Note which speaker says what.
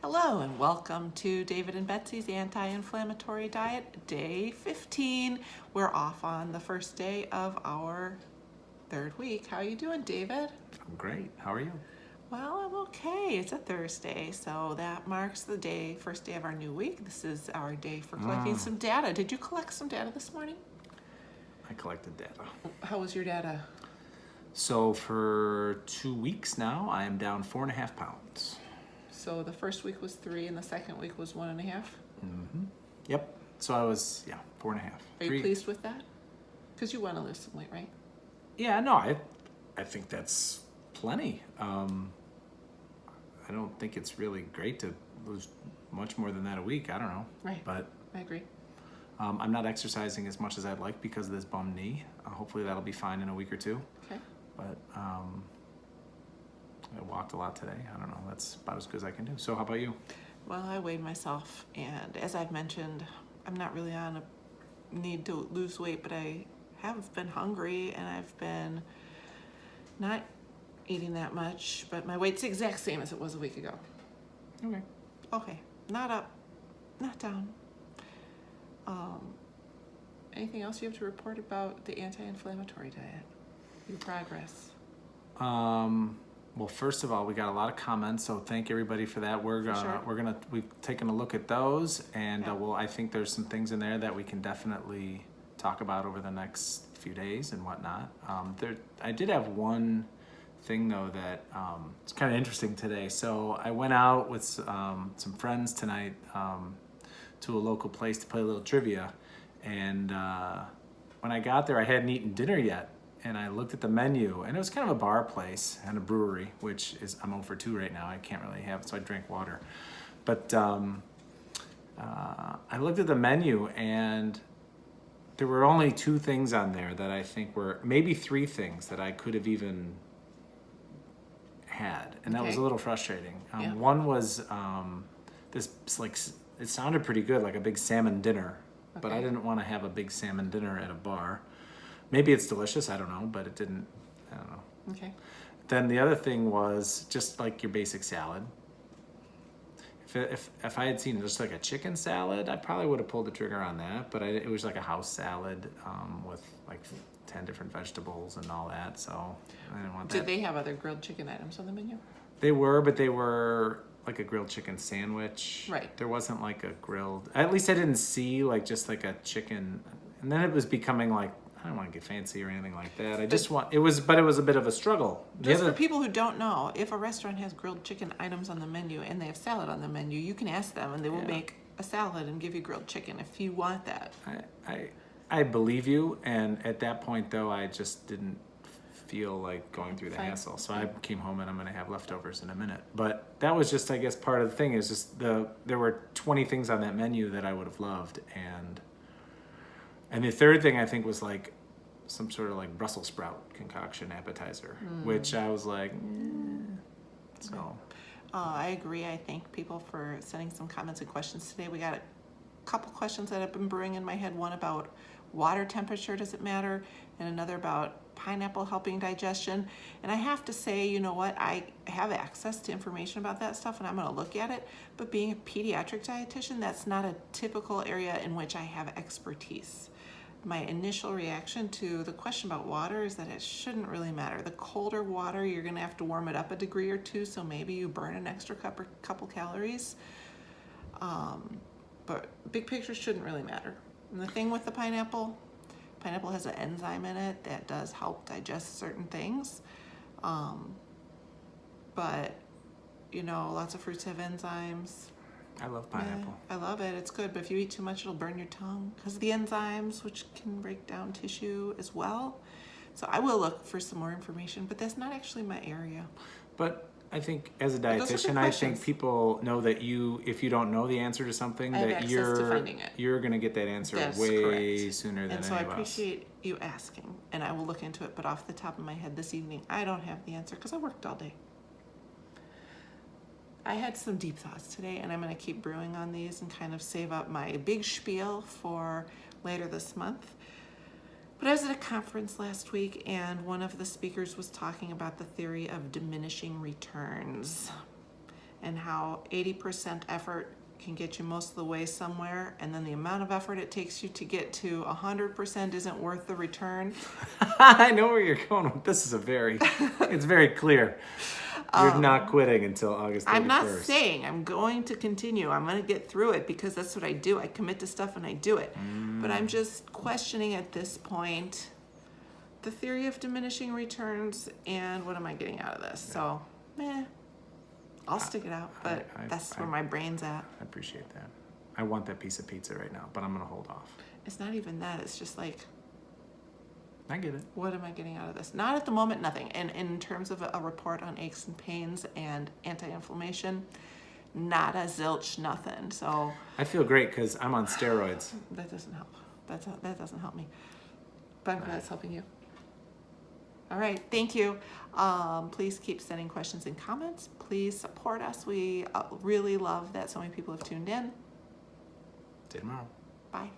Speaker 1: Hello and welcome to David and Betsy's Anti-Inflammatory Diet, day 15. We're off on the first day of our third week. How are you doing, David?
Speaker 2: I'm great. How are you?
Speaker 1: Well, I'm okay. It's a Thursday, so that marks the first day of our new week. This is our day for collecting some data. Did you collect some data this morning?
Speaker 2: I collected data.
Speaker 1: How was your data?
Speaker 2: So for 2 weeks now, I am down 4.5 pounds.
Speaker 1: So the first week was 3 and the second week was 1.5?
Speaker 2: Mm-hmm. Yep. So I was, 4.5.
Speaker 1: Are you pleased with that? Because you want to lose some weight, right?
Speaker 2: Yeah, no, I think that's plenty. I don't think it's really great to lose much more than that a week. I don't know.
Speaker 1: Right.
Speaker 2: But
Speaker 1: I agree.
Speaker 2: I'm not exercising as much as I'd like because of this bum knee. Hopefully that'll be fine in a week or two.
Speaker 1: Okay.
Speaker 2: But I walked a lot today. I don't know. That's about as good as I can do. So how about you?
Speaker 1: Well, I weighed myself, and as I've mentioned, I'm not really on a need to lose weight, but I have been hungry, and I've been not eating that much, but my weight's the exact same as it was a week ago.
Speaker 2: Okay.
Speaker 1: Okay, not up, not down. Anything else you have to report about the anti-inflammatory diet? Your progress?
Speaker 2: Well, first of all, we got a lot of comments, so thank everybody for that. We've taken a look at those, and I think there's some things in there that we can definitely talk about over the next few days and whatnot. I did have one thing though that it's kind of interesting today. So I went out with some friends tonight to a local place to play a little trivia, and when I got there, I hadn't eaten dinner yet. And I looked at the menu, and it was kind of a bar place and a brewery, which is, I'm 0 for 2 right now. I can't really have it, so I drank water. But I looked at the menu, and there were only 2 things on there that I think were, maybe 3 things that I could have even had. And that was a little frustrating. One was this, like, it sounded pretty good, like a big salmon dinner. Okay. But I didn't want to have a big salmon dinner at a bar. Maybe it's delicious, I don't know, but it didn't, I don't know.
Speaker 1: Okay.
Speaker 2: Then the other thing was just like your basic salad. If I had seen just like a chicken salad, I probably would have pulled the trigger on that, but it was like a house salad with like 10 different vegetables and all that, so I didn't want that.
Speaker 1: Did they have other grilled chicken items on the menu?
Speaker 2: They were, but they were like a grilled chicken sandwich.
Speaker 1: Right.
Speaker 2: There wasn't like a grilled, at least I didn't see like just like a chicken, and then it was becoming like, I don't want to get fancy or anything like that. It was a bit of a struggle.
Speaker 1: Just for people who don't know, if a restaurant has grilled chicken items on the menu and they have salad on the menu, you can ask them and they will make a salad and give you grilled chicken if you want that.
Speaker 2: I believe you, and at that point though, I just didn't feel like going through the hassle. So I came home and I'm going to have leftovers in a minute. But that was just, I guess, part of the thing is just there were 20 things on that menu that I would have loved, and the third thing I think was like some sort of like Brussels sprout concoction appetizer, which I was like, so.
Speaker 1: I agree. I thank people for sending some comments and questions today. We got a couple questions that have been brewing in my head. One about water temperature, does it matter? And another about pineapple helping digestion. And I have to say, you know what? I have access to information about that stuff and I'm going to look at it. But being a pediatric dietitian, that's not a typical area in which I have expertise. My initial reaction to the question about water is that it shouldn't really matter. The colder water, you're going to have to warm it up a degree or 2, so maybe you burn an extra couple calories. But big picture shouldn't really matter. And the thing with the pineapple has an enzyme in it that does help digest certain things. But, lots of fruits have enzymes.
Speaker 2: I love pineapple.
Speaker 1: Yeah, I love it. It's good, but if you eat too much, it'll burn your tongue because of the enzymes, which can break down tissue as well. So I will look for some more information, but that's not actually my area.
Speaker 2: But I think as a dietitian, I think people know that if you don't know the answer to something, that you're going to get that answer way sooner than any of us.
Speaker 1: And so I appreciate you asking, and I will look into it. But off the top of my head this evening, I don't have the answer because I worked all day. I had some deep thoughts today, and I'm going to keep brewing on these and kind of save up my big spiel for later this month. But I was at a conference last week, and one of the speakers was talking about the theory of diminishing returns. and how 80% effort can get you most of the way somewhere, and then the amount of effort it takes you to get to 100% isn't worth the return.
Speaker 2: I know where you're going with this. It's very clear. You're not quitting until August 31st.
Speaker 1: I'm not saying I'm going to continue. I'm going to get through it because that's what I do. I commit to stuff and I do it. But I'm just questioning at this point the theory of diminishing returns and what am I getting out of this. So, I'll stick it out, but that's where my brain's at.
Speaker 2: I appreciate that. I want that piece of pizza right now, but I'm going to hold off.
Speaker 1: It's not even that. It's just like,
Speaker 2: I get it.
Speaker 1: what am I getting out of this? Not at the moment, nothing. And in terms of a report on aches and pains and anti-inflammation, not a zilch, nothing. So
Speaker 2: I feel great because I'm on steroids.
Speaker 1: that doesn't help. That doesn't help me. But I'm glad it's helping you. All right, thank you. Please keep sending questions and comments. Please support us. We really love that so many people have tuned in.
Speaker 2: See you tomorrow.
Speaker 1: Bye.